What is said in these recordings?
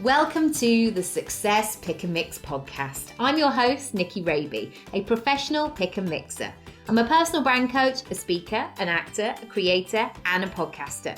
Welcome to the Success Pick and Mix podcast. I'm your host, Nicky Raby, a professional pick and mixer. I'm a personal brand coach, a speaker, an actor, a creator, and a podcaster.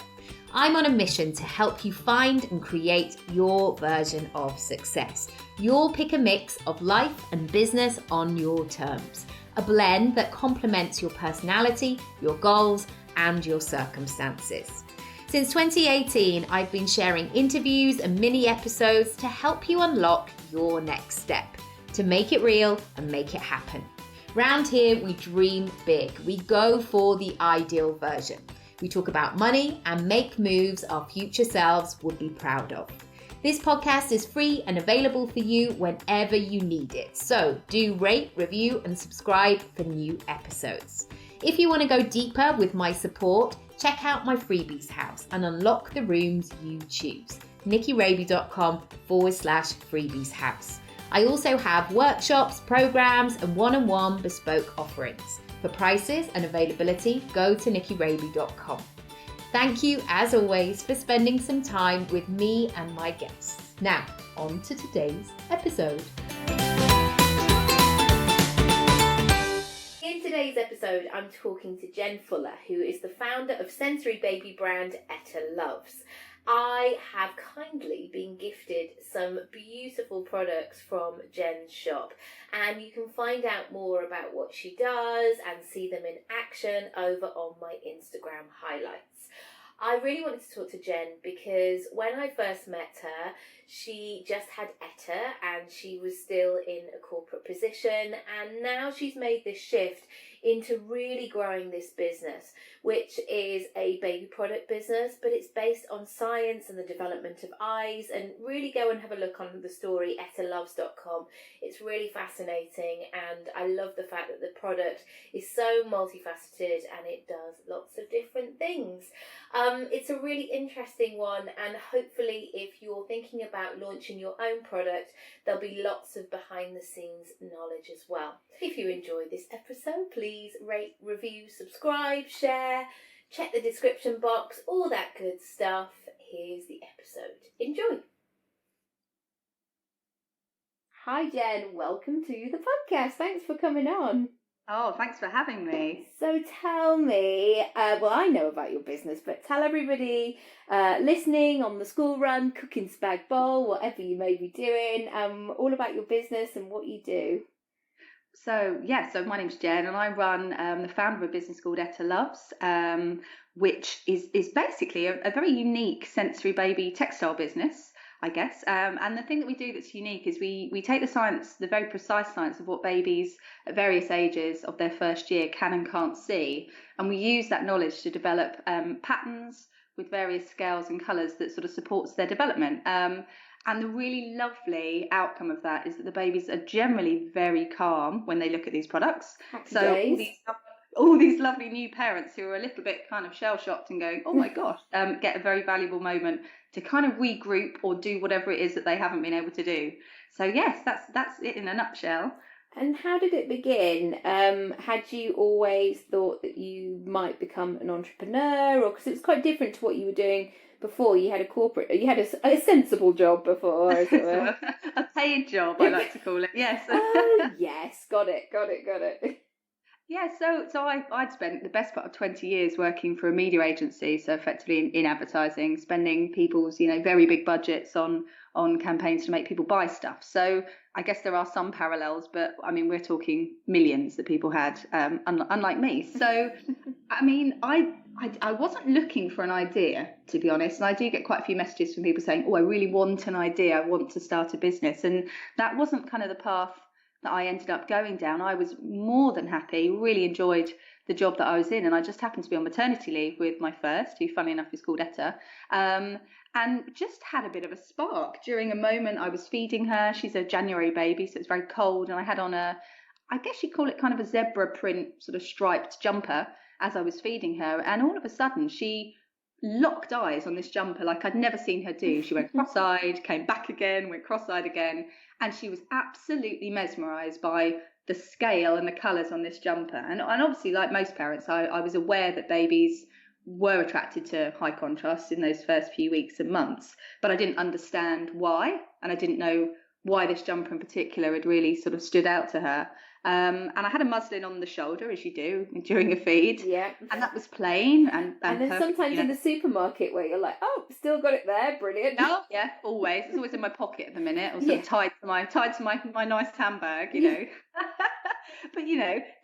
I'm on a mission to help you find and create your version of success. Your pick and mix of life and business on your terms. A blend that complements your personality, your goals, and your circumstances. Since 2018, I've been sharing interviews and mini episodes to help you unlock your next step, to make it real and make it happen. Round here, we dream big. We go for the ideal version. We talk about money and make moves our future selves would be proud of. This podcast is free and available for you whenever you need it. So do rate, review, and subscribe for new episodes. If you want to go deeper with my support, check out my freebies house and unlock the rooms you choose. nickyraby.com/freebies house. I also have workshops, programs, and one-on-one bespoke offerings. For prices and availability, go to nickyraby.com. Thank you, as always, for spending some time with me and my guests. Now, on to today's episode. In today's episode, I'm talking to Jen Fuller, who is the founder of sensory baby brand Etta Loves. I have kindly been gifted some beautiful products from Jen's shop, and you can find out more about what she does and see them in action over on my Instagram highlights. I really wanted to talk to Jen because when I first met her, she just had Etta and she was still in a corporate position, and now she's made this shift into really growing this business, which is a baby product business, but it's based on science and the development of eyes. And really go and have a look on the story ettaloves.com. It's really fascinating, and I love the fact that the product is so multifaceted and it does lots of different things. It's a really interesting one, and hopefully if you're thinking about launching your own product, there'll be lots of behind the scenes knowledge as well. If you enjoyed this episode, please rate, review, subscribe, share, check the description box, all that good stuff. Here's the episode. Enjoy. Hi Jen, welcome to the podcast. Thanks for coming on. Oh, thanks for having me. So tell me, well, I know about your business, but tell everybody listening on the school run, cooking spag bowl, whatever you may be doing, all about your business and what you do. So my name's Jen, and I run the founder of a business called Etta Loves, which is basically a very unique sensory baby textile business, I guess. And the thing that we do that's unique is we take the science, the very precise science of what babies at various ages of their first year can and can't see, and we use that knowledge to develop patterns with various scales and colours that sort of supports their development. And the really lovely outcome of that is that the babies are generally very calm when they look at these products. Happy so days. all these lovely new parents who are a little bit kind of shell-shocked and going, oh my gosh, get a very valuable moment to kind of regroup or do whatever it is that they haven't been able to do. So yes, that's it in a nutshell. And how did it begin? Had you always thought that you might become an entrepreneur, or because it was quite different to what you were doing before? You had a sensible job before, as it were. A paid job, I like to call it. Yes. Oh yes, got it. Yeah, so I'd spent the best part of 20 years working for a media agency, so effectively in advertising, spending people's very big budgets on campaigns to make people buy stuff. So I guess there are some parallels, but I mean we're talking millions that people had, unlike me. So I mean I wasn't looking for an idea, to be honest, and I do get quite a few messages from people saying, oh, I really want an idea, I want to start a business, and that wasn't kind of the path that I ended up going down. I was more than happy, really enjoyed the job that I was in, and I just happened to be on maternity leave with my first, who funnily enough is called Etta, and just had a bit of a spark during a moment. I was feeding her. She's a January baby, so it's very cold, and I had on I guess you'd call it kind of a zebra print sort of striped jumper as I was feeding her, and all of a sudden she locked eyes on this jumper like I'd never seen her do. She went cross-eyed, came back again, went cross-eyed again, and she was absolutely mesmerised by the scale and the colours on this jumper. And obviously, like most parents, I was aware that babies were attracted to high contrast in those first few weeks and months, but I didn't understand why, and I didn't know why this jumper in particular had really sort of stood out to her. And I had a muslin on the shoulder, as you do during a feed, Yeah. and that was plain and And then perfect, sometimes in the supermarket where you're like, oh, still got it there, brilliant. Oh yeah, always. It's always in my pocket at the minute, or sort of tied to my nice handbag, you know. But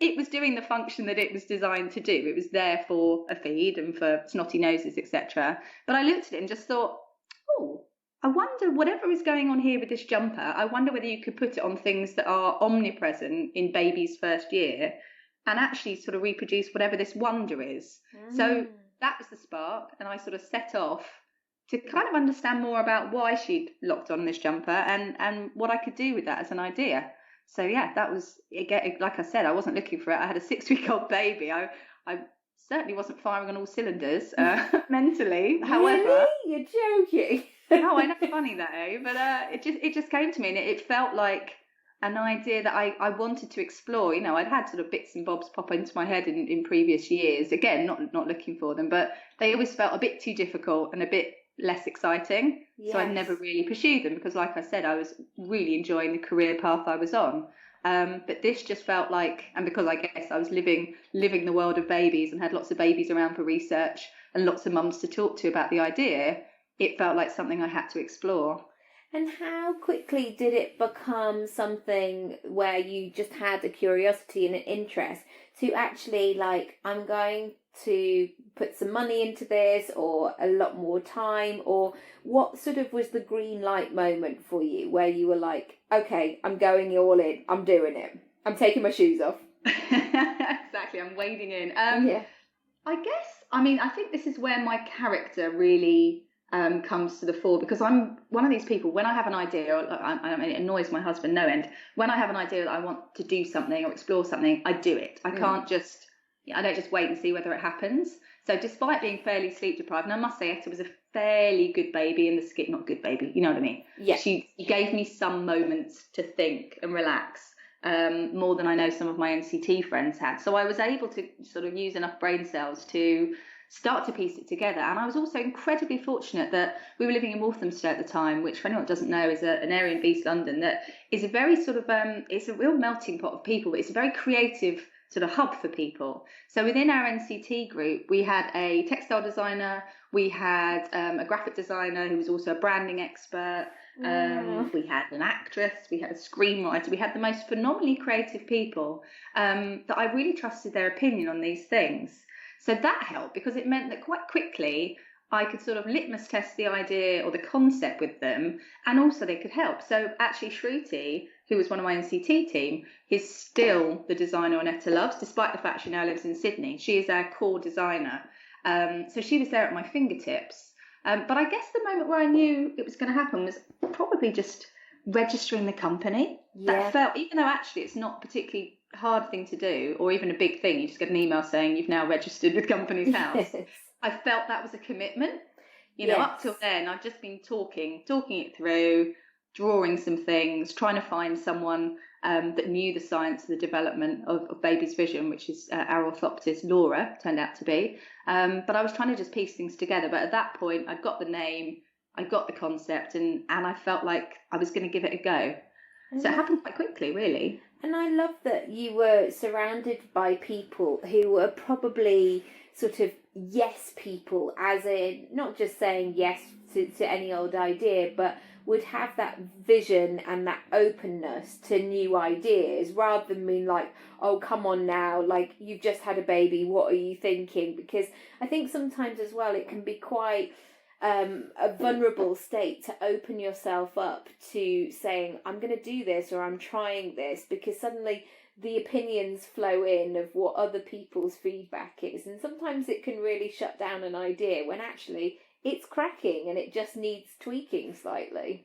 it was doing the function that it was designed to do. It was there for a feed and for snotty noses, etc. But I looked at it and just thought, oh, I wonder, whatever is going on here with this jumper, I wonder whether you could put it on things that are omnipresent in baby's first year and actually sort of reproduce whatever this wonder is. So that was the spark, and I sort of set off to kind of understand more about why she'd locked on this jumper and what I could do with that as an idea. So yeah, that was, again, like I said, I wasn't looking for it. I had a 6-week-old baby. I certainly wasn't firing on all cylinders mentally. Really? However, You're joking. no, I know, funny that, but it just came to me, and it felt like an idea that I wanted to explore. I'd had sort of bits and bobs pop into my head in previous years. Again, not looking for them, but they always felt a bit too difficult and a bit less exciting. Yes. So I never really pursued them because, like I said, I was really enjoying the career path I was on. But this just felt like, and because I guess I was living the world of babies and had lots of babies around for research and lots of mums to talk to about the idea, it felt like something I had to explore. And how quickly did it become something where you just had a curiosity and an interest to actually, like, I'm going to put some money into this, or a lot more time, or what sort of was the green light moment for you where you were like, okay, I'm going all in, I'm doing it, I'm taking my shoes off? Exactly, I'm wading in. Yeah. I think this is where my character really comes to the fore, because I'm one of these people, when I have an idea, it annoys my husband no end, when I have an idea that I want to do something or explore something, I do it. I don't just wait and see whether it happens. So despite being fairly sleep deprived, and I must say Etta was a fairly good baby in the skin, not good baby, you know what I mean? Yeah. She gave me some moments to think and relax, more than I know some of my NCT friends had. So I was able to sort of use enough brain cells to start to piece it together. And I was also incredibly fortunate that we were living in Walthamstow at the time, which, for anyone that doesn't know, is an area in East London that is a very sort of, it's a real melting pot of people, but it's a very creative sort of hub for people. So within our NCT group, we had a textile designer, we had a graphic designer who was also a branding expert, we had an actress, we had a screenwriter, we had the most phenomenally creative people that I really trusted their opinion on these things. So that helped, because it meant that quite quickly I could sort of litmus test the idea or the concept with them, and also they could help. So actually Shruti, who was one of my NCT team, is still the designer on Etta Loves, despite the fact she now lives in Sydney. She is our core designer. So she was there at my fingertips. But I guess the moment where I knew it was going to happen was probably just registering the company. Yeah. That felt, even though actually it's not a particularly hard thing to do, or even a big thing, you just get an email saying you've now registered with Companies House. Yes. I felt that was a commitment. Up till then, I've just been talking it through, drawing some things, trying to find someone that knew the science of the development of baby's vision, which is our orthoptist Laura turned out to be. But I was trying to just piece things together. But at that point, I'd got the name, I got the concept, and I felt like I was going to give it a go. So it happened quite quickly, really. And I love that you were surrounded by people who were probably sort of yes people, as in not just saying yes to any old idea, but would have that vision and that openness to new ideas, rather than being like, oh, come on now, like, you've just had a baby, what are you thinking? Because I think sometimes as well it can be quite a vulnerable state to open yourself up to saying, I'm going to do this, or I'm trying this, because suddenly the opinions flow in of what other people's feedback is, and sometimes it can really shut down an idea when actually it's cracking and it just needs tweaking slightly.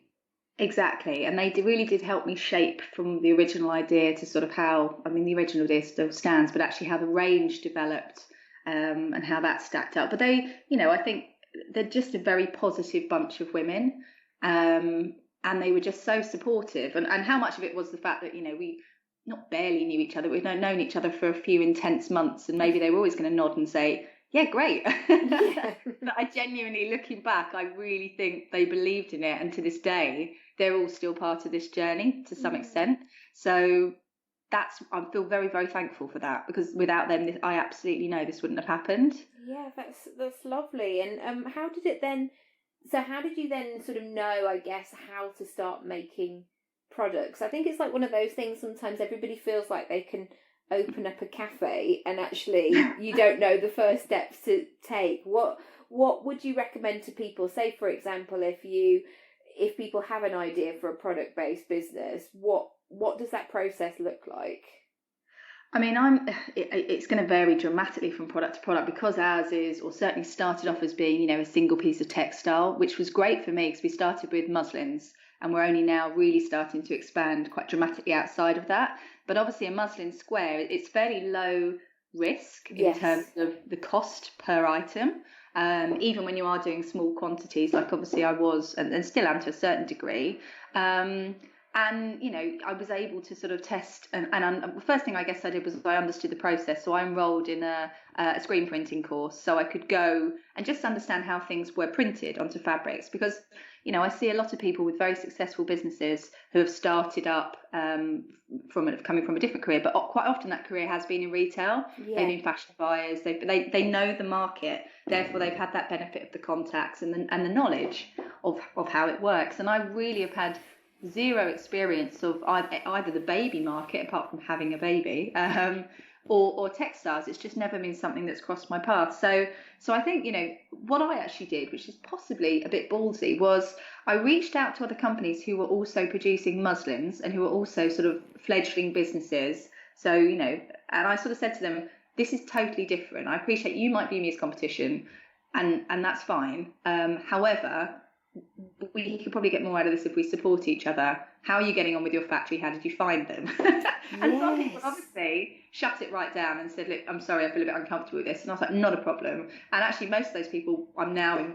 Exactly, and they really did help me shape from the original idea to sort of how, the original idea still stands, but actually how the range developed and how that stacked up. But they, I think they're just a very positive bunch of women, and they were just so supportive. And how much of it was the fact that, we not barely knew each other, we'd known each other for a few intense months, and maybe they were always going to nod and say, Yeah, great. Yeah. But I genuinely, looking back, I really think they believed in it, and to this day, they're all still part of this journey to some Mm. extent. So I feel very, very thankful for that, because without them, I absolutely know this wouldn't have happened. Yeah, that's lovely. And how did it then? So how did you then sort of know, I guess, how to start making products? I think it's like one of those things. Sometimes everybody feels like they can open up a cafe, and actually you don't know the first steps to take. What would you recommend to people? Say, for example, if people have an idea for a product based business, what does that process look like? I mean, it's going to vary dramatically from product to product, because ours is, or certainly started off as being, a single piece of textile, which was great for me because we started with muslins, and we're only now really starting to expand quite dramatically outside of that. But obviously a muslin square, it's fairly low risk in terms Yes. of the cost per item. Even when you are doing small quantities, like obviously I was, and still am to a certain degree. And I was able to sort of test, and the first thing I guess I did was I understood the process. So I enrolled in a screen printing course, so I could go and just understand how things were printed onto fabrics, because I see a lot of people with very successful businesses who have started up coming from a different career, but quite often that career has been in retail. They've Yeah. been fashion buyers. They know the market, therefore they've had that benefit of the contacts and the knowledge of how it works. And I really have had zero experience of either the baby market, apart from having a baby, or textiles. It's just never been something that's crossed my path. So I think what I actually did, which is possibly a bit ballsy, was I reached out to other companies who were also producing muslins and who were also sort of fledgling businesses. So and I sort of said to them, this is totally different. I appreciate you might view me as competition, and that's fine. However, we could probably get more out of this if we support each other. How are you getting on with your factory? How did you find them? And some people Yes. obviously shut it right down and said, look, I'm sorry, I feel a bit uncomfortable with this. And I was like, not a problem. And actually most of those people I'm now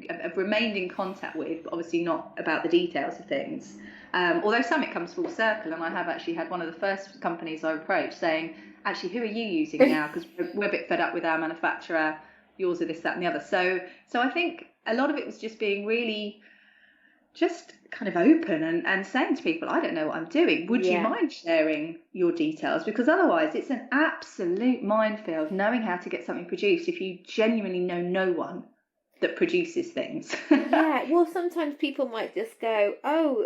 have remained in contact with, but obviously not about the details of things. Although some it comes full circle, and I have actually had one of the first companies I approached saying, actually, who are you using now? Because we're a bit fed up with our manufacturer. Yours are this, that, and the other. So I think a lot of it was just being really just kind of open and saying to people, I don't know what I'm doing. Would you Yeah. mind sharing your details? Because otherwise it's an absolute minefield knowing how to get something produced if you genuinely know no one that produces things. Yeah, well, sometimes people might just go, oh,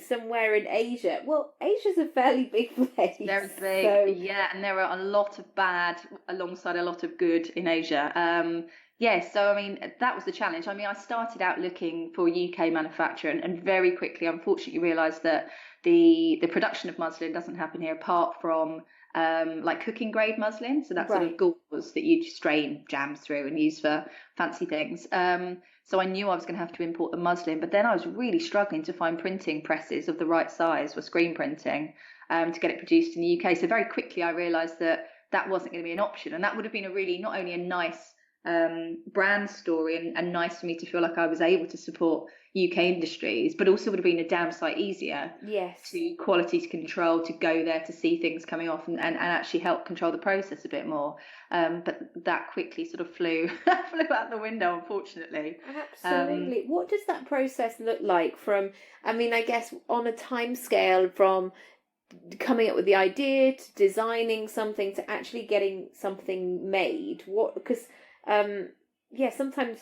somewhere in Asia. Well, Asia's a fairly big place, Very big, so yeah, and there are a lot of bad alongside a lot of good in Asia. Yeah, so I mean that was the challenge. I mean, I started out looking for a UK manufacturer, and very quickly, unfortunately, realised that the production of muslin doesn't happen here apart from like cooking grade muslin, so that sort of right. gauze that you strain jams through and use for fancy things. So I knew I was going to have to import the muslin, but then I was really struggling to find printing presses of the right size for screen printing to get it produced in the UK. So very quickly I realised that that wasn't going to be an option, and that would have been a really not only a nice brand story and nice for me to feel like I was able to support UK industries, but also would have been a damn sight easier Yes. to quality to control, to go there to see things coming off and actually help control the process a bit more. But that quickly sort of flew out the window, unfortunately. Absolutely. What does that process look like from, I mean, I guess on a time scale from coming up with the idea to designing something to actually getting something made? What, because yeah, sometimes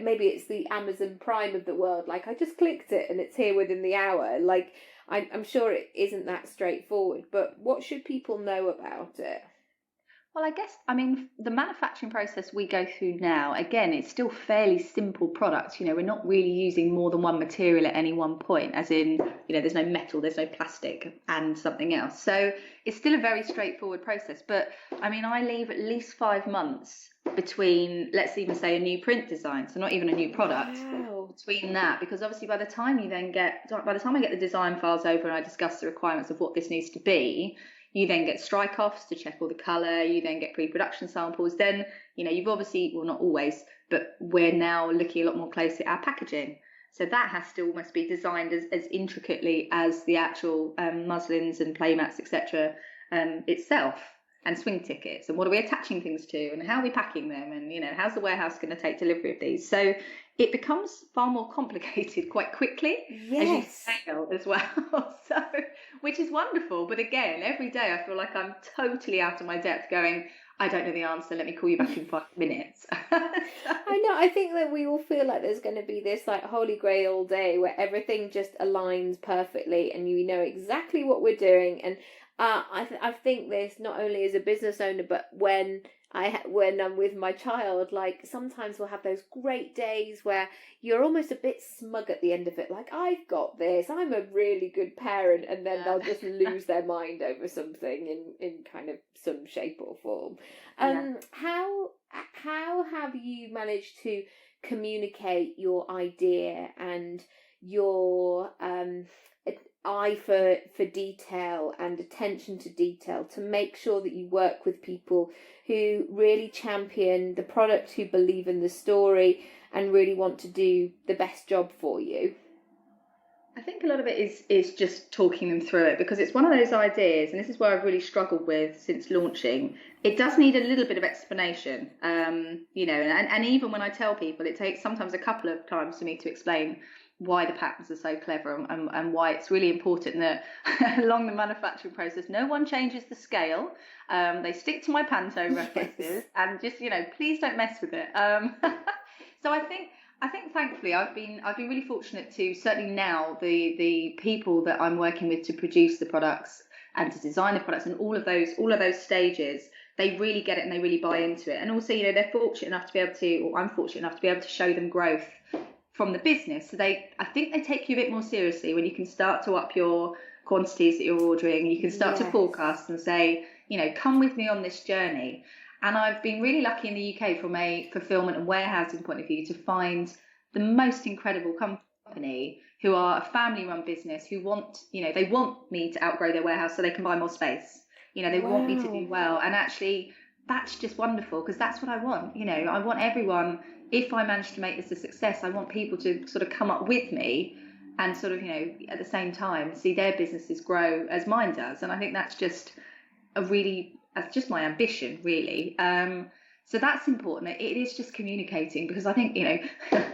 maybe it's the Amazon Prime of the world. Like I just clicked it and it's here within the hour. Like I'm sure it isn't that straightforward, but what should people know about it? Well, I guess, I mean, the manufacturing process we go through now, again, it's still fairly simple products. We're not really using more than one material at any one point, as in, there's no metal, there's no plastic and something else. So it's still a very straightforward process. But I mean, I leave at least 5 months between, let's even say, a new print design, so not even a new product, Wow. between that, because obviously by the time by the time I get the design files over and I discuss the requirements of what this needs to be, you then get strike offs to check all the colour, you then get pre-production samples. Then, you've obviously, well, not always, but we're now looking a lot more closely at our packaging. So that has to almost be designed as intricately as the actual muslins and playmats, etc. Itself. and swing tickets, and what are we attaching things to, and how are we packing them, and how's the warehouse going to take delivery of these? So it becomes far more complicated quite quickly as you scale as well. So, which is wonderful, but again, every day I feel like I'm totally out of my depth going, I don't know the answer, let me call you back in 5 minutes. I know, I think that we all feel like there's going to be this like holy grail day where everything just aligns perfectly and you know exactly what we're doing. And I think this not only as a business owner, but when I'm with my child, like sometimes we'll have those great days where you're almost a bit smug at the end of it, like I've got this, I'm a really good parent, and then they'll just lose their mind over something in kind of some shape or form. How have you managed to communicate your idea and your eye for detail and attention to detail to make sure that you work with people who really champion the product, who believe in the story and really want to do the best job for you? I think a lot of it is just talking them through it, because it's one of those ideas, and this is where I've really struggled with since launching. It does need a little bit of explanation, and even when I tell people, it takes sometimes a couple of times for me to explain why the patterns are so clever and why it's really important that along the manufacturing process, no one changes the scale. They stick to my Panto references and just, please don't mess with it. So I think thankfully I've been really fortunate to, certainly now, the people that I'm working with to produce the products and to design the products and all of those stages, they really get it and they really buy into it. And also, they're fortunate enough to be able to, or I'm fortunate enough to be able to show them growth from the business. So I think they take you a bit more seriously when you can start to up your quantities that you're ordering. You can start to forecast and say, come with me on this journey. And I've been really lucky in the UK from a fulfillment and warehousing point of view to find the most incredible company who are a family-run business who want, they want me to outgrow their warehouse so they can buy more space. They want me to do well. And actually, that's just wonderful, because that's what I want. I want everyone, if I manage to make this a success, I want people to sort of come up with me and sort of, at the same time, see their businesses grow as mine does. And I think that's just that's just my ambition, really. So that's important. It is just communicating, because I think,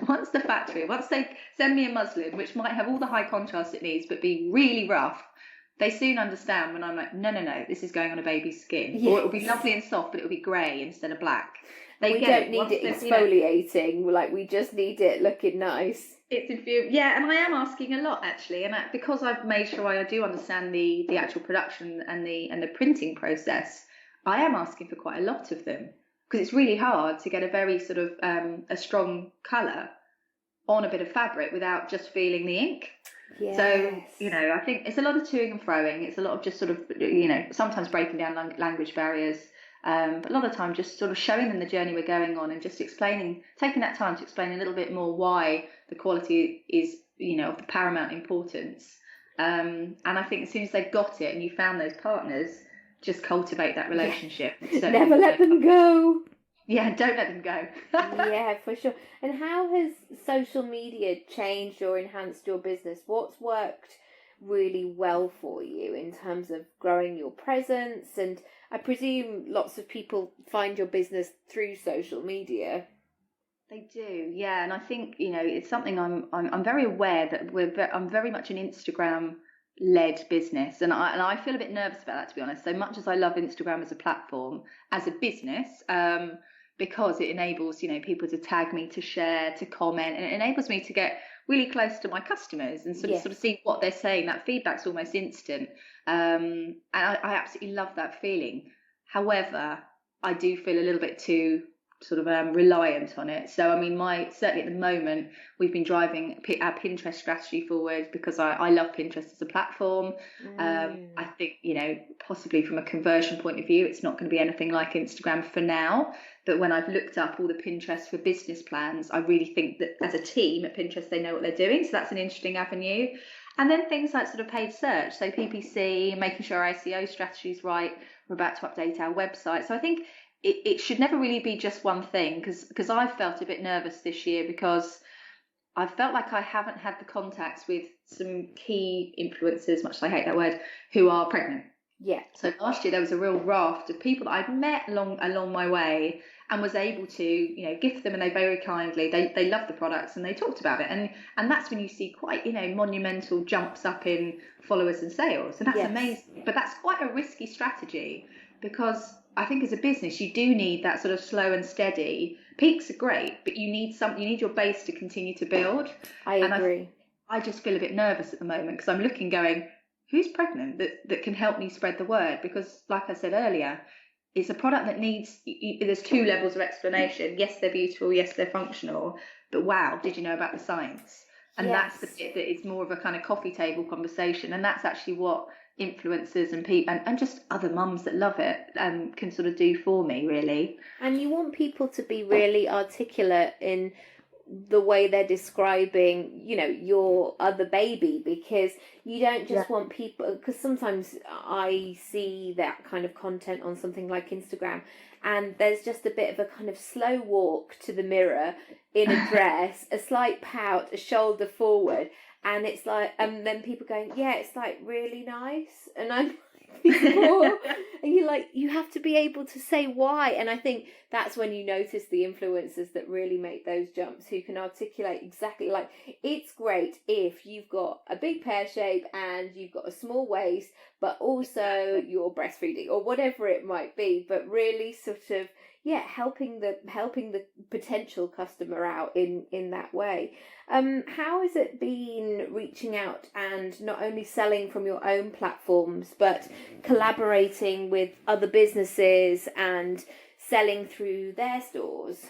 once they send me a muslin, which might have all the high contrast it needs, but be really rough, they soon understand when I'm like, no, this is going on a baby's skin. Or it'll be lovely and soft, but it'll be grey instead of black. We don't need it exfoliating, like we just need it looking nice. It's infuriating. Yeah, and I am asking a lot, actually, and because I've made sure I do understand the actual production and the printing process, I am asking for quite a lot of them, because it's really hard to get a very sort of a strong colour on a bit of fabric without just feeling the ink. Yes. So, I think it's a lot of toing and froing. It's a lot of just sort of, sometimes breaking down language barriers. But a lot of the time just sort of showing them the journey we're going on and just taking that time to explain a little bit more why the quality is, of the paramount importance. And I think as soon as they've got it and you found those partners, just cultivate that relationship. Never let them go. Yeah, don't let them go. Yeah, for sure. And how has social media changed or enhanced your business? What's worked really well for you in terms of growing your presence? And I presume lots of people find your business through social media. They do, yeah. And I think, it's something I'm very aware that I'm very much an Instagram-led business, and I feel a bit nervous about that, to be honest. So much as I love Instagram as a platform, as a business, because it enables, people to tag me, to share, to comment, and it enables me to get really close to my customers and sort of see what they're saying. That feedback's almost instant, and I absolutely love that feeling. However, I do feel a little bit too sort of reliant on it. So I mean, certainly at the moment, we've been driving our Pinterest strategy forward because I love Pinterest as a platform. I think, possibly from a conversion point of view, it's not going to be anything like Instagram for now. But when I've looked up all the Pinterest for business plans, I really think that as a team at Pinterest, they know what they're doing. So that's an interesting avenue. And then things like sort of paid search, so PPC, making sure our SEO strategy is right. We're about to update our website. So I think it should never really be just one thing, because I've felt a bit nervous this year because I've felt like I haven't had the contacts with some key influencers, much as I hate that word, who are pregnant. Yeah. So last year there was a real raft of people that I'd met along my way and was able to, gift them, and they very kindly, they loved the products and they talked about it. And that's when you see quite, monumental jumps up in followers and sales. And that's amazing. But that's quite a risky strategy, because I think as a business you do need that sort of slow and steady. Peaks are great, but you need your base to continue to build. I agree. And I just feel a bit nervous at the moment, because I'm looking going, who's pregnant that can help me spread the word? Because like I said earlier, it's a product that needs, there's two levels of explanation. Yes, they're beautiful. Yes, they're functional. But wow, did you know about the science? And that's the bit that is more of a kind of coffee table conversation. And that's actually what influencers and people and just other mums that love it can sort of do for me, really. And you want people to be really articulate in the way they're describing, your other baby, because you don't just want people, because sometimes I see that kind of content on something like Instagram, and there's just a bit of a kind of slow walk to the mirror in a dress, a slight pout, a shoulder forward, and it's like, and then people going, yeah, it's like really nice, and I'm and you're like, you have to be able to say why. And I think that's when you notice the influencers that really make those jumps, who can articulate exactly, like, it's great if you've got a big pear shape and you've got a small waist, but also you're breastfeeding or whatever it might be, but really sort of helping the potential customer out in that way. How has it been reaching out and not only selling from your own platforms, but collaborating with other businesses and selling through their stores?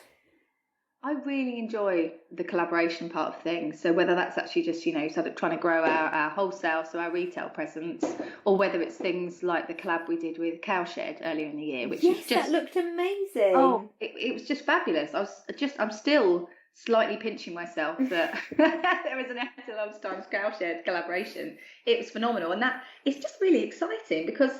I really enjoy the collaboration part of things. So whether that's actually just, sort of trying to grow our wholesale, so our retail presence, or whether it's things like the collab we did with Cowshed earlier in the year, which is just, that looked amazing. Oh, it was just fabulous. I'm still slightly pinching myself that there was an Etta Loves times Cowshed collaboration. It was phenomenal, and that it's just really exciting, because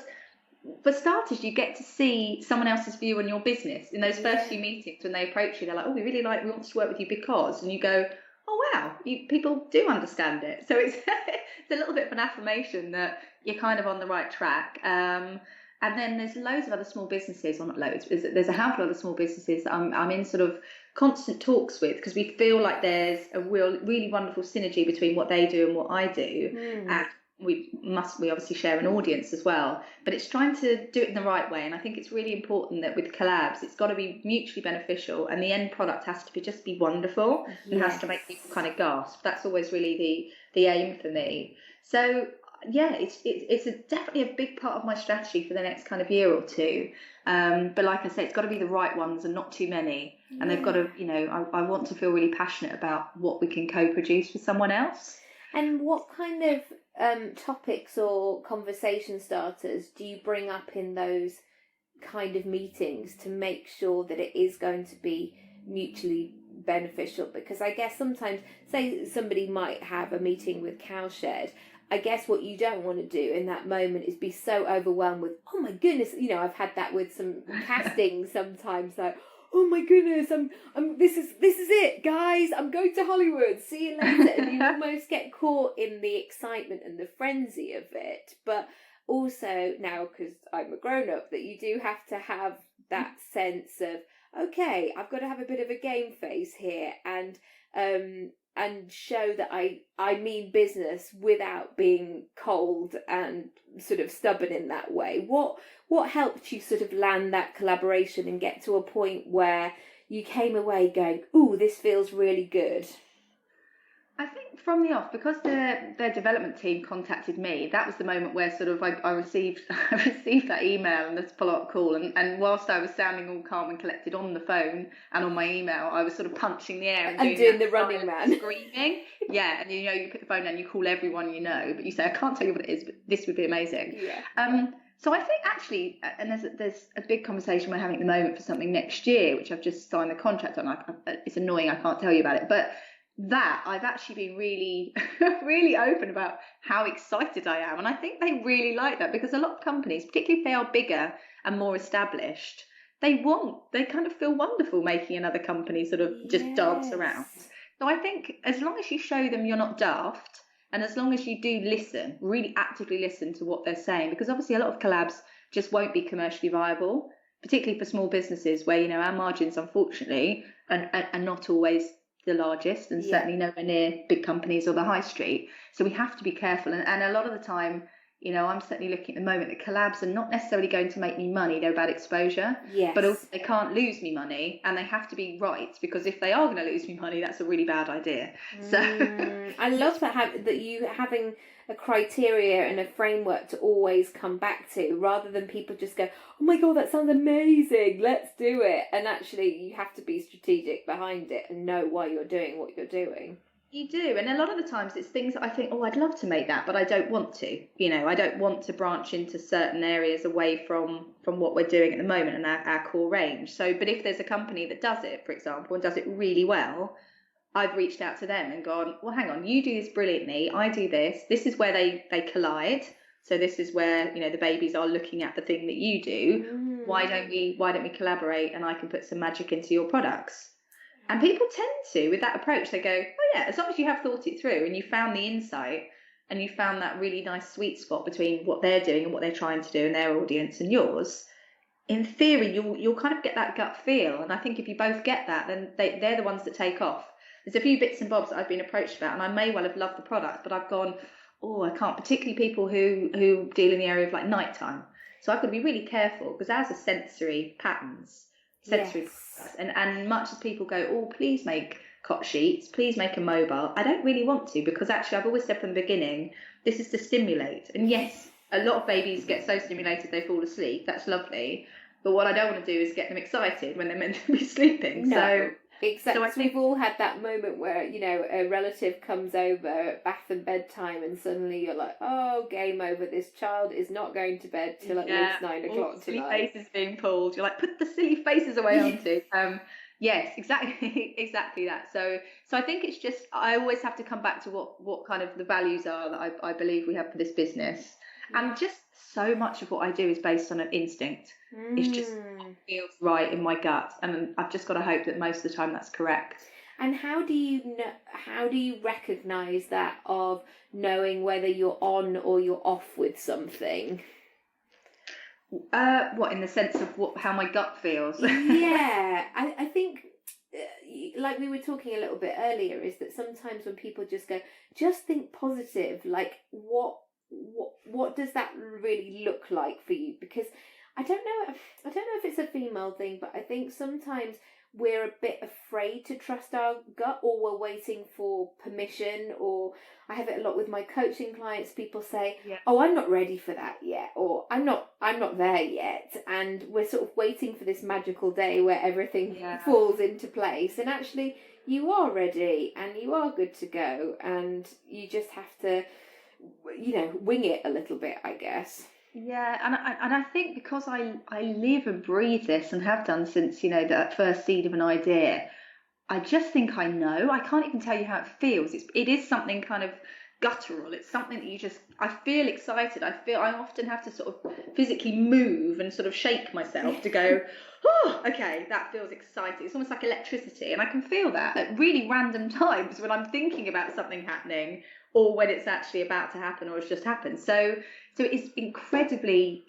for starters, you get to see someone else's view on your business in those first few meetings. When they approach you, they're like, "Oh, we want to work with you because," and you go, "Oh wow, people do understand it." So it's it's a little bit of an affirmation that you're kind of on the right track. And then there's loads of other small businesses, well not loads, there's a handful of other small businesses that I'm in sort of constant talks with, because we feel like there's a really wonderful synergy between what they do and what I do. And we obviously share an audience as well, but it's trying to do it in the right way. And I think it's really important that with collabs, it's got to be mutually beneficial, and the end product has to just be wonderful and has to make people kind of gasp. That's always really the aim for me. So it's definitely a big part of my strategy for the next kind of year or two. But like I say, it's got to be the right ones and not too many. And they've got to, I want to feel really passionate about what we can co-produce with someone else. And what kind of topics or conversation starters do you bring up in those kind of meetings to make sure that it is going to be mutually beneficial? Because I guess sometimes, say somebody might have a meeting with Cowshed, I guess what you don't want to do in that moment is be so overwhelmed with, oh my goodness, I've had that with some castings sometimes, like, oh my goodness, this is it, guys, I'm going to Hollywood, see you later. And you almost get caught in the excitement and the frenzy of it. But also now, because I'm a grown-up, that you do have to have that sense of, okay, I've got to have a bit of a game face here, and show that I mean business without being cold and sort of stubborn in that way. What helped you sort of land that collaboration and get to a point where you came away going, ooh, this feels really good? I think from the off, because their development team contacted me, that was the moment where sort of I received that email and this follow-up call, and whilst I was sounding all calm and collected on the phone and on my email, I was sort of punching the air and doing the running man, screaming. Yeah, and you put the phone down, you call everyone but you say, I can't tell you what it is, but this would be amazing. Yeah. So I think actually, and there's a big conversation we're having at the moment for something next year, which I've just signed the contract on. It's annoying, I can't tell you about it, but that I've actually been really, really open about how excited I am. And I think they really like that, because a lot of companies, particularly if they are bigger and more established, they kind of feel wonderful making another company sort of just dance around. So I think as long as you show them you're not daft And as long as you do listen, really actively listen to what they're saying, because obviously a lot of collabs just won't be commercially viable, particularly for small businesses where, our margins, unfortunately, are not always the largest, and certainly nowhere near big companies or the high street. So we have to be careful. And a lot of the time, I'm certainly looking at the moment that collabs are not necessarily going to make me money. They're about exposure. Yes. But also they can't lose me money, and they have to be right, because if they are going to lose me money, that's a really bad idea. So I love that you having a criteria and a framework to always come back to, rather than people just go, oh my God, that sounds amazing, let's do it. And actually you have to be strategic behind it and know why you're doing what you're doing. You do, and a lot of the times it's things that I think, oh, I'd love to make that, but I don't want to. I don't want to branch into certain areas away from what we're doing at the moment and our core range. So, but if there's a company that does it, for example, and does it really well, I've reached out to them and gone, well, hang on, you do this brilliantly, I do this. This is where they collide. So this is where, the babies are looking at the thing that you do. Why don't we collaborate, and I can put some magic into your products? And people tend to, with that approach, they go, oh yeah, as long as you have thought it through and you found the insight and you found that really nice sweet spot between what they're doing and what they're trying to do and their audience and yours, in theory, you'll kind of get that gut feel. And I think if you both get that, then they're the ones that take off. There's a few bits and bobs that I've been approached about, and I may well have loved the product, but I've gone, oh, I can't, particularly people who deal in the area of like nighttime. So I've got to be really careful, because ours are sensory patterns. And much as people go, oh, please make cot sheets, please make a mobile, I don't really want to, because actually I've always said from the beginning, this is to stimulate. And yes, a lot of babies get so stimulated they fall asleep, that's lovely, but what I don't want to do is get them excited when they're meant to be sleeping. No. Exactly. So we've all had that moment where, a relative comes over at bath and bedtime, and suddenly you're like, oh, game over. This child is not going to bed till at least 9 o'clock silly tonight. Faces being pulled. You're like, put the silly faces away, auntie. Yes, exactly that. So I think it's just, I always have to come back to what kind of the values are that I believe we have for this business. And just so much of what I do is based on an instinct. It's just feels right in my gut, and I've just got to hope that most of the time that's correct. And how do you recognise that, of knowing whether you're on or you're off with something? What, in the sense of how my gut feels? Yeah, I think, like we were talking a little bit earlier, is that sometimes when people just go, just think positive, like what does that really look like for you? Because I don't know if it's a female thing, but I think sometimes we're a bit afraid to trust our gut, or we're waiting for permission. Or I have it a lot with my coaching clients. People say, oh, I'm not ready for that yet, or I'm not there yet, and we're sort of waiting for this magical day where everything falls into place. And actually you are ready and you are good to go, and you just have to wing it a little bit, I guess. Yeah, and I think because I live and breathe this, and have done since, that first seed of an idea, I just think I know. I can't even tell you how it feels. It is something kind of guttural. It's something that I feel excited. I often have to sort of physically move and sort of shake myself to go, oh, okay, that feels exciting. It's almost like electricity, and I can feel that at really random times when I'm thinking about something happening, or when it's actually about to happen, or it's just happened. So it's incredibly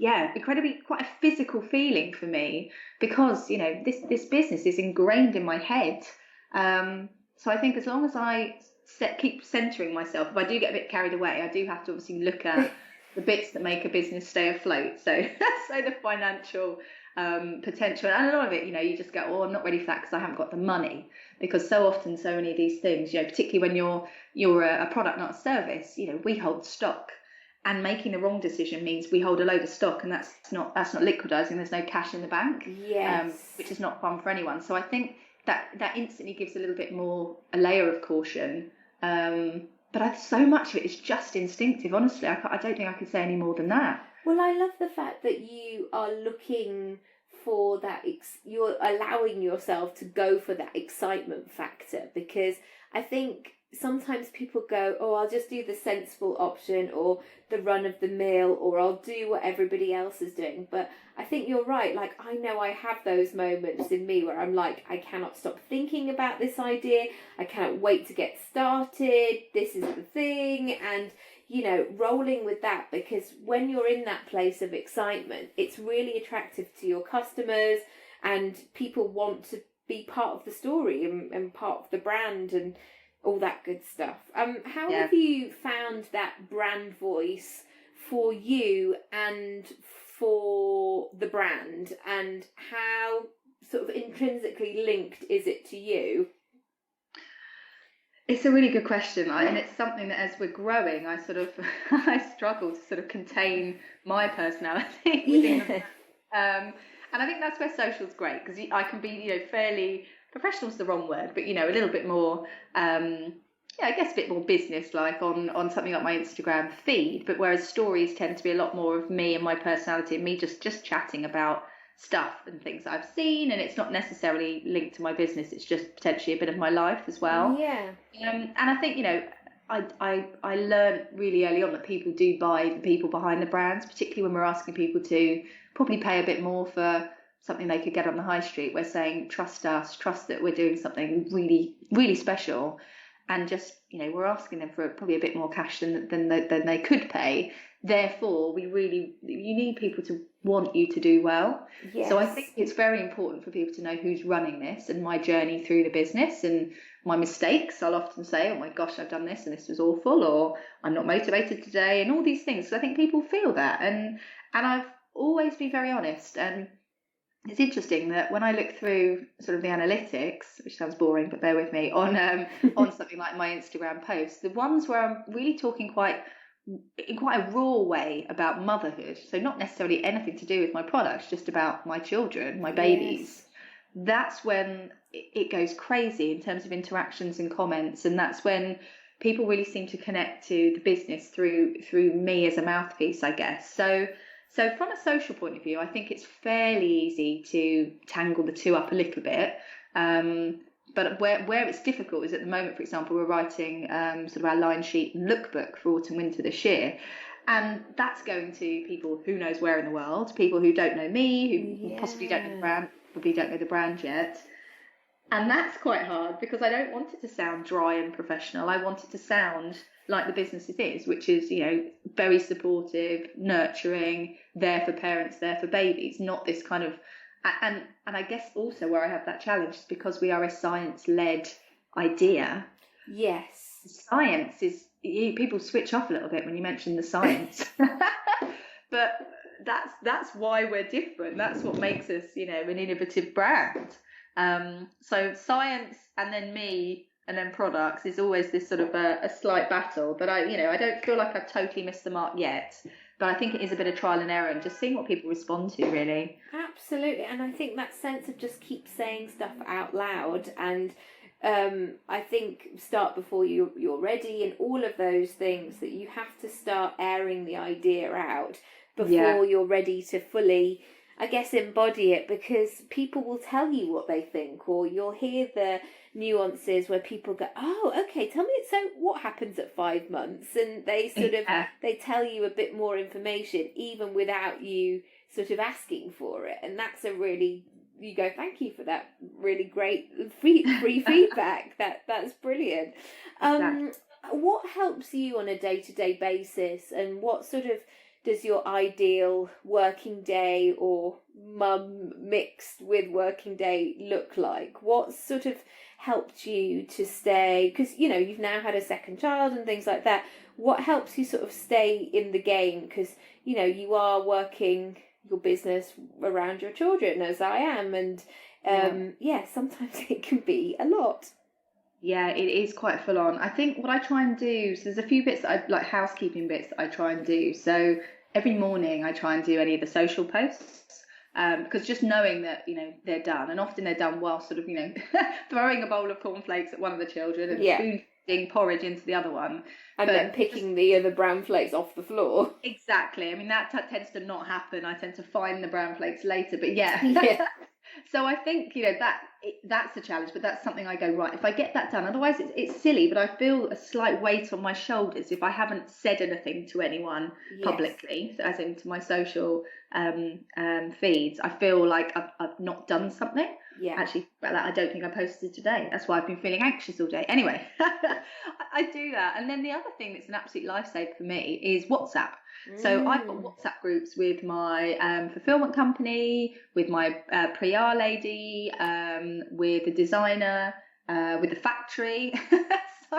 quite a physical feeling for me, because this business is ingrained in my head. So I think as long as I keep centering myself, if I do get a bit carried away, I do have to obviously look at the bits that make a business stay afloat. So the financial potential, and a lot of it, you just go, oh, I'm not ready for that because I haven't got the money. Because so often, so many of these things, particularly when you're a product, not a service, we hold stock, and making the wrong decision means we hold a load of stock, and that's not liquidizing. There's no cash in the bank, which is not fun for anyone. So I think that instantly gives a little bit more, a layer of caution. But so much of it is just instinctive. Honestly, I don't think I could say any more than that. Well, I love the fact that you are looking for that, you're allowing yourself to go for that excitement factor, because I think sometimes people go, oh, I'll just do the sensible option or the run of the mill, or I'll do what everybody else is doing. But I think you're right. Like, I know I have those moments in me where I'm like, I cannot stop thinking about this idea. I cannot wait to get started. This is the thing. And, you know, rolling with that, because when you're in that place of excitement, it's really attractive to your customers, and people want to be part of the story and part of the brand and all that good stuff. How have you found that brand voice for you and for the brand, and how sort of intrinsically linked is it to you? It's a really good question, and it's something that as we're growing, I sort of I struggle to sort of contain my personality within the and I think that's where social's great, because I can be, you know, fairly professional's the wrong word, but, you know, a little bit more, I guess a bit more business-like on something like my Instagram feed. But whereas stories tend to be a lot more of me and my personality, and me just chatting about stuff and things that I've seen, and it's not necessarily linked to my business. It's just potentially a bit of my life as well. Yeah. And I think, you know, I learned really early on that people do buy the people behind the brands, particularly when we're asking people to probably pay a bit more for something they could get on the high street. We're saying, trust us, trust that we're doing something really, really special. And just, you know, we're asking them for probably a bit more cash than they could pay. Therefore, you need people to want you to do well. Yes. So I think it's very important for people to know who's running this, and my journey through the business and my mistakes. I'll often say, oh my gosh, I've done this and this was awful, or I'm not motivated today, and all these things. So I think people feel that, and I've always been very honest. And it's interesting that when I look through sort of the analytics, which sounds boring, but bear with me, on something like my Instagram posts, the ones where I'm really talking in quite a raw way about motherhood, so not necessarily anything to do with my products, just about my children, my babies. Yes. That's when it goes crazy in terms of interactions and comments, and that's when people really seem to connect to the business through me as a mouthpiece, I guess. So from a social point of view, I think it's fairly easy to tangle the two up a little bit. But where it's difficult is at the moment, for example, we're writing sort of our line sheet and lookbook for autumn winter this year. And that's going to people who knows where in the world, people who don't know me, who possibly don't know the brand, probably don't know the brand yet. And that's quite hard, because I don't want it to sound dry and professional. I want it to sound like the business it is, which is, you know, very supportive, nurturing, there for parents, there for babies, not this kind of, and I guess also where I have that challenge is because we are a science-led idea. Yes. Science is, people switch off a little bit when you mention the science. But that's why we're different. That's what makes us, you know, an innovative brand. So science and then me and then products is always this sort of a slight battle. But I don't feel like I've totally missed the mark yet. But I think it is a bit of trial and error and just seeing what people respond to, really. Absolutely. And I think that sense of just keep saying stuff out loud, and I think start before you're ready, and all of those things, that you have to start airing the idea out before you're ready to fully, I guess, embody it, because people will tell you what they think, or you'll hear the nuances where people go, oh, okay, tell me, so what happens at 5 months? And they sort of, they tell you a bit more information, even without you sort of asking for it. And that's a really, you go, thank you for that really great free feedback. That's brilliant. Exactly. What helps you on a day-to-day basis, and what sort of does your ideal working day or mum mixed with working day look like? What sort of helped you to stay, because, you know, you've now had a second child and things like that. What helps you sort of stay in the game? Because, you know, you are working your business around your children, as I am. And sometimes it can be a lot. Yeah, it is quite full on. I think what I try and do, so there's a few bits that I like, housekeeping bits that I try and do. So every morning I try and do any of the social posts, because just knowing that, you know, they're done, and often they're done while sort of, you know, throwing a bowl of cornflakes at one of the children and spoon feeding porridge into the other one. And then picking the other brown flakes off the floor. Exactly. I mean, that tends to not happen. I tend to find the brown flakes later. But So I think, that's a challenge, but that's something I go, right, if I get that done, otherwise it's silly, but I feel a slight weight on my shoulders if I haven't said anything to anyone Yes. publicly, as in to my social feeds. I feel like I've not done something. Yeah. Actually, about that, I don't think I posted today. That's why I've been feeling anxious all day. Anyway, I do that. And then the other thing that's an absolute lifesaver for me is WhatsApp. So I've got WhatsApp groups with my fulfillment company, with my PR lady, with the designer, with the factory. So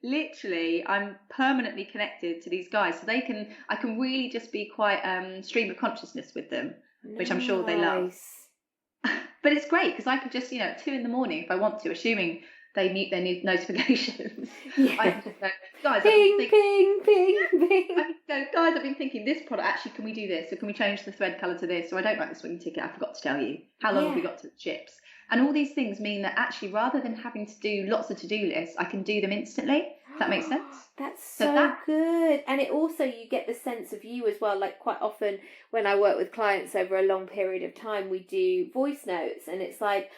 literally, I'm permanently connected to these guys, so I can really just be quite stream of consciousness with them, which I'm sure they love. Nice. But it's great because I could just, at 2 a.m. if I want to, assuming they mute their notifications. Yeah. I can just go, guys, Ping, ping, ping, ping. I can go, guys, I've been thinking this product, actually, can we do this? Or can we change the thread colour to this? Or I don't like the swing ticket, I forgot to tell you. How long have we got to the chips? And all these things mean that actually, rather than having to do lots of to-do lists, I can do them instantly. Does that make sense? That's so good. And it also, you get the sense of you as well. Like quite often when I work with clients over a long period of time, we do voice notes, and it's like,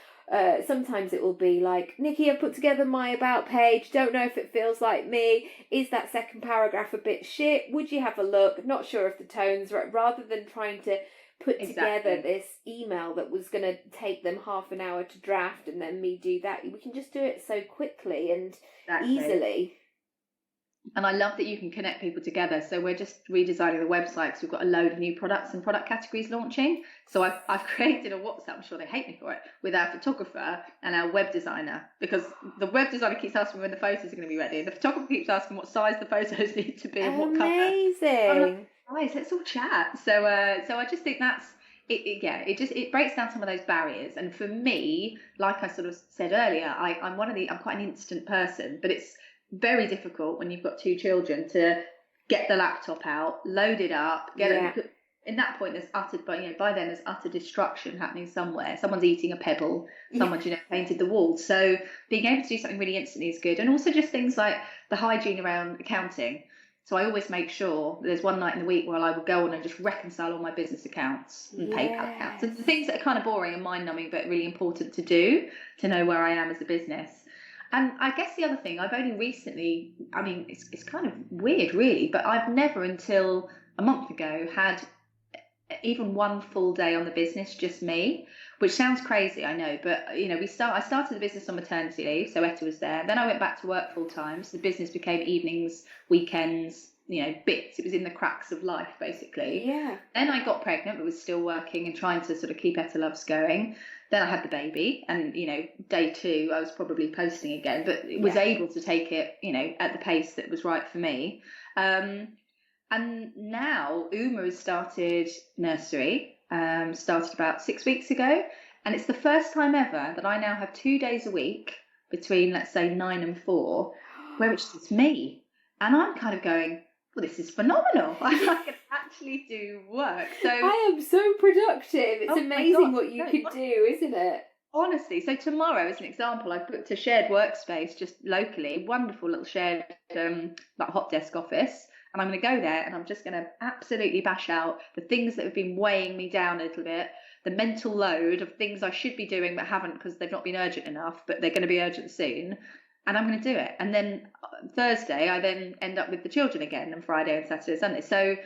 sometimes it will be like, Nicky, I've put together my about page, don't know if it feels like me, is that second paragraph a bit shit, would you have a look, not sure if the tone's right, rather than trying to put together this email that was going to take them half an hour to draft and then me do that. We can just do it so quickly and easily. And I love that you can connect people together. So we're just redesigning the website because we've got a load of new products and product categories launching. So I've created a WhatsApp, I'm sure they hate me for it, with our photographer and our web designer, because the web designer keeps asking when the photos are going to be ready. The photographer keeps asking what size the photos need to be and what colour. Amazing. Guys, let's all chat. So I just think that's it breaks down some of those barriers. And for me, like I sort of said earlier, I'm quite an instant person, but it's very difficult when you've got 2 children to get the laptop out, load it up, in that point there's by then there's utter destruction happening somewhere. Someone's eating a pebble, someone's painted the wall. So being able to do something really instantly is good. And also just things like the hygiene around accounting. So I always make sure there's one night in the week where I will go on and just reconcile all my business accounts and PayPal accounts, and the things that are kind of boring and mind-numbing but really important to do to know where I am as a business. And I guess the other thing, I've only recently, it's kind of weird really, but I've never until a month ago had even one full day on the business, just me, which sounds crazy, I know, but I started the business on maternity leave, so Etta was there. Then I went back to work full time, so the business became evenings, weekends, bits. It was in the cracks of life, basically. Yeah. Then I got pregnant, but was still working and trying to sort of keep Etta Loves going. Then I had the baby, and day 2 I was probably posting again, but was able to take it, at the pace that was right for me. And now Uma has started nursery, started about 6 weeks ago, and it's the first time ever that I now have 2 days a week between, let's say, 9 and 4, where it's just me, and I'm kind of going, well, this is phenomenal. I can actually do work. So I am so productive. It's amazing what you could do, isn't it? Honestly, so tomorrow, as an example, I've booked a shared workspace just locally, wonderful little shared hot desk office, and I'm going to go there and I'm just going to absolutely bash out the things that have been weighing me down a little bit, the mental load of things I should be doing but haven't because they've not been urgent enough, but they're going to be urgent soon. And I'm going to do it. And then Thursday, I then end up with the children again, and Friday and Saturday and Sunday. So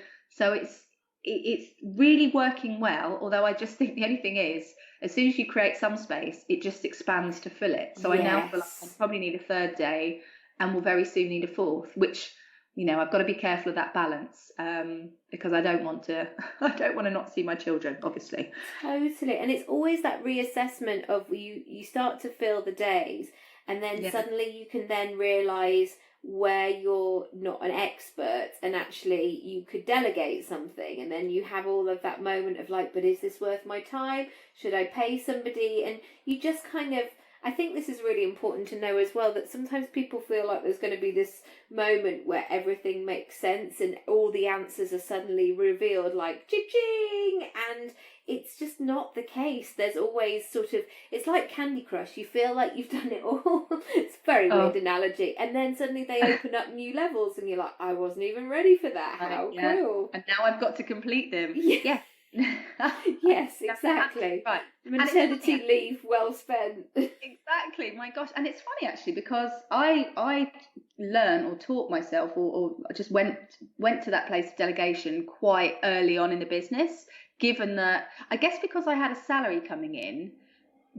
it's really working well. Although I just think the only thing is, as soon as you create some space, it just expands to fill it. So I now feel like I probably need a 3rd day, and will very soon need a 4th. Which I've got to be careful of that balance, because I don't want to not see my children, obviously. Totally. And it's always that reassessment of you start to fill the days. And then suddenly you can then realise where you're not an expert and actually you could delegate something. And then you have all of that moment of like, but is this worth my time? Should I pay somebody? And you just kind of, I think this is really important to know as well, that sometimes people feel like there's going to be this moment where everything makes sense and all the answers are suddenly revealed like ching, and it's just not the case. There's always sort of, it's like Candy Crush. You feel like you've done it all. It's a very weird analogy. And then suddenly they open up new levels and you're like, I wasn't even ready for that. How cool. And now I've got to complete them. Yeah. Yes, exactly. Right. Maternity leave well spent. Exactly. My gosh. And it's funny actually because I learned or taught myself or just went to that place of delegation quite early on in the business, given that I guess because I had a salary coming in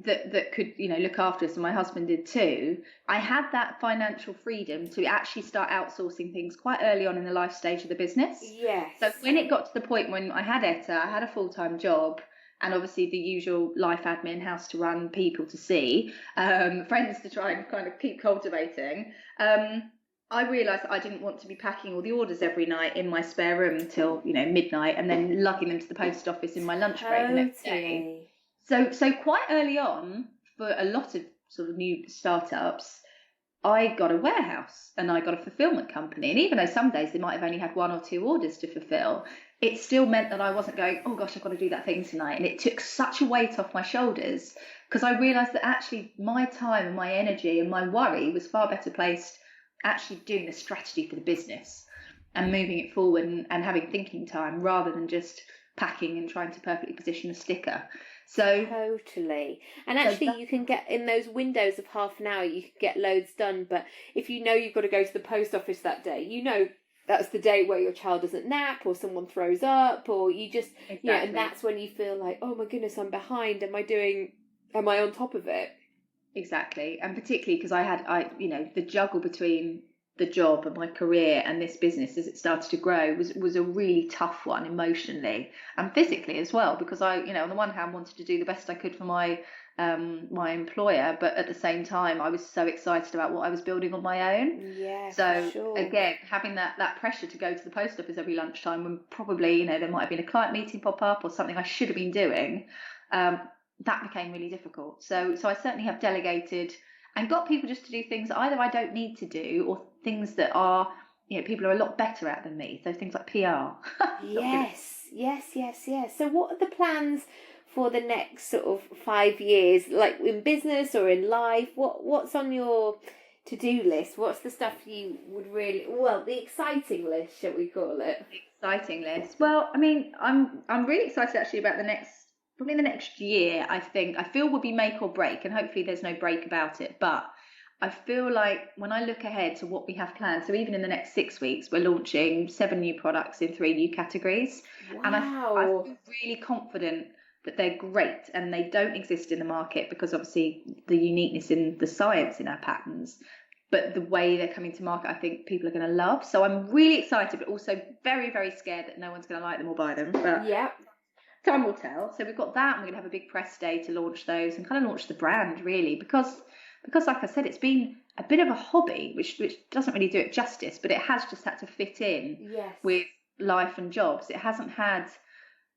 that could, look after us, and my husband did too. I had that financial freedom to actually start outsourcing things quite early on in the life stage of the business. Yes. So when it got to the point when I had Etta, I had a full-time job, and obviously the usual life admin, house to run, people to see, friends to try and kind of keep cultivating. I realised that I didn't want to be packing all the orders every night in my spare room till midnight, and then lugging them to the post office in my lunch break the next day. So quite early on, for a lot of sort of new startups, I got a warehouse and I got a fulfillment company. And even though some days they might have only had 1 or 2 orders to fulfill, it still meant that I wasn't going, oh gosh, I've got to do that thing tonight. And it took such a weight off my shoulders because I realised that actually my time and my energy and my worry was far better placed actually doing the strategy for the business and moving it forward and having thinking time rather than just packing and trying to perfectly position a sticker. So totally. And actually you can get in those windows of half an hour, you can get loads done. But if you know you've got to go to the post office that day, that's the day where your child doesn't nap or someone throws up or you just, and that's when you feel like, oh my goodness, I'm behind. Am I on top of it? Exactly. And particularly because I the juggle between the job and my career and this business as it started to grow was a really tough one emotionally and physically as well, because I on the one hand wanted to do the best I could for my my employer, but at the same time I was so excited about what I was building on my own. Yeah. So sure. Again, having that pressure to go to the post office every lunchtime when probably there might have been a client meeting pop up or something I should have been doing, that became really difficult. So I certainly have delegated and got people just to do things that either I don't need to do or things that are, people are a lot better at than me. So things like PR. Yes. So what are the plans for the next sort of 5 years, like in business or in life? What's on your to-do list? What's the stuff you would the exciting list, shall we call it? Exciting list. Well, I mean, I'm really excited actually about probably the next year. I feel will be make or break, and hopefully there's no break about it. But I feel like when I look ahead to what we have planned, so even in the next 6 weeks, we're launching 7 new products in 3 new categories. Wow. And I feel really confident that they're great and they don't exist in the market because obviously the uniqueness in the science in our patterns, but the way they're coming to market, I think people are going to love. So I'm really excited, but also very, very scared that no one's going to like them or buy them. But yeah. Time will tell. So we've got that, and we're going to have a big press day to launch those and kind of launch the brand really, because like I said, it's been a bit of a hobby, which doesn't really do it justice, but it has just had to fit in with life and jobs. It hasn't had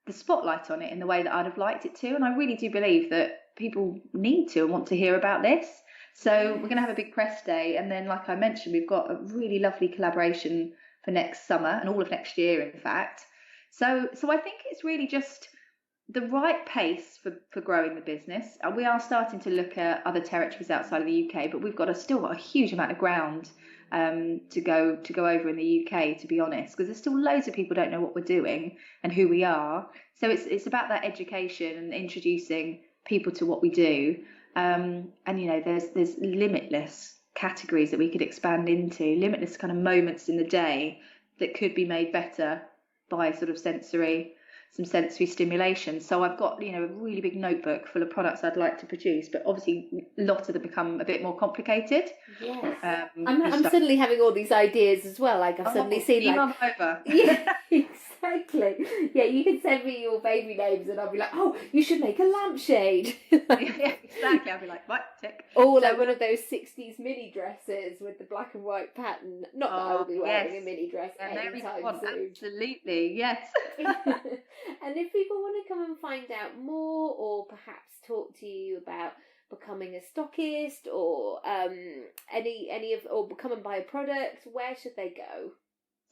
the spotlight on it in the way that I'd have liked it to, and I really do believe that people need to and want to hear about this. So we're going to have a big press day, and then like I mentioned, we've got a really lovely collaboration for next summer and all of next year, in fact. So I think it's really just the right pace for growing the business. We are starting to look at other territories outside of the UK, but we've still got a huge amount of ground to go over in the UK, to be honest, because there's still loads of people who don't know what we're doing and who we are. So it's about that education and introducing people to what we do. And there's limitless categories that we could expand into, limitless kind of moments in the day that could be made better by sort of some sensory stimulation. So I've got a really big notebook full of products I'd like to produce, but obviously a lot of them become a bit more complicated. Yes. I'm suddenly having all these ideas as well. Like I've suddenly seen over. Yeah, exactly. Yeah, you can send me your baby names and I'll be like, oh, you should make a lampshade. Yeah, exactly. I'll be like, right, tick. Like one of those 60s mini dresses with the black and white pattern. Not that I will be wearing a mini dress anytime soon. Absolutely, yes. And if people want to come and find out more, or perhaps talk to you about becoming a stockist, or or come and buy a product, where should they go?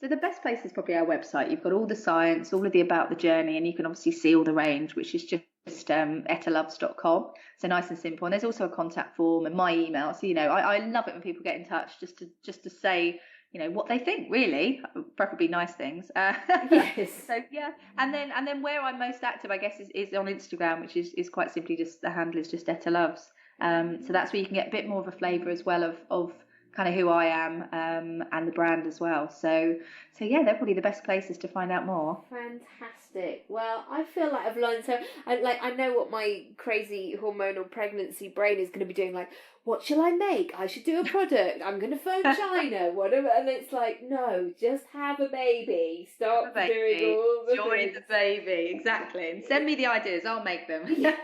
So the best place is probably our website. You've got all the science, all of the about the journey, and you can obviously see all the range, which is just ettaloves.com. So nice and simple. And there's also a contact form and my email. So I love it when people get in touch just to say what they think, really, preferably nice things. Yes. So yeah, and then where I'm most active, I guess, is on Instagram, which is quite simply just, the handle is just Etta Loves. So that's where you can get a bit more of a flavour as well of kind of who I am, and the brand as well. So yeah, they're probably the best places to find out more. Fantastic. Well, I feel like I've learned so. I know what my crazy hormonal pregnancy brain is going to be doing. Like, what shall I make? I should do a product. I'm going to phone China. Whatever. And it's like, no, just have a baby. Stop doing all the Join things. the baby, exactly. And send me the ideas. I'll make them. Yeah.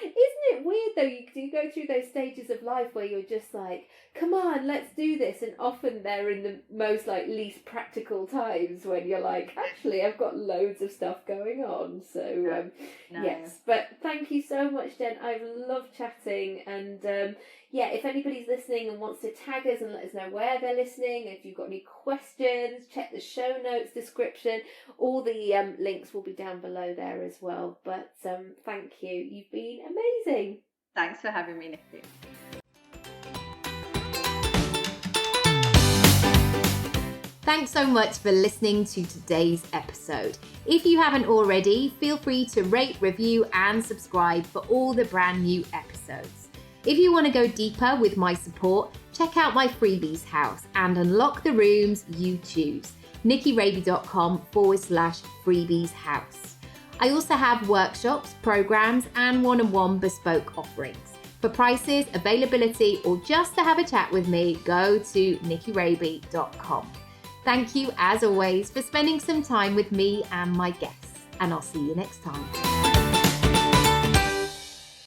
Isn't it weird though? You do go through those stages of life where you're just like, come on, let's do this, and often they're in the most least practical times when you're like, actually, I've got loads of stuff going on. So yes, but thank you so much, Jen. I've loved chatting, and if anybody's listening and wants to tag us and let us know where they're listening, if you've got any questions, check the show notes description. All the links will be down below there as well. But thank you. You've been amazing. Thanks for having me, Nicky. Thanks so much for listening to today's episode. If you haven't already, feel free to rate, review, and subscribe for all the brand new episodes. If you want to go deeper with my support, check out my freebies house and unlock the rooms you choose. nickyraby.com/freebies house. I also have workshops, programs, and one-on-one bespoke offerings. For prices, availability, or just to have a chat with me, go to nickyraby.com. Thank you, as always, for spending some time with me and my guests, and I'll see you next time.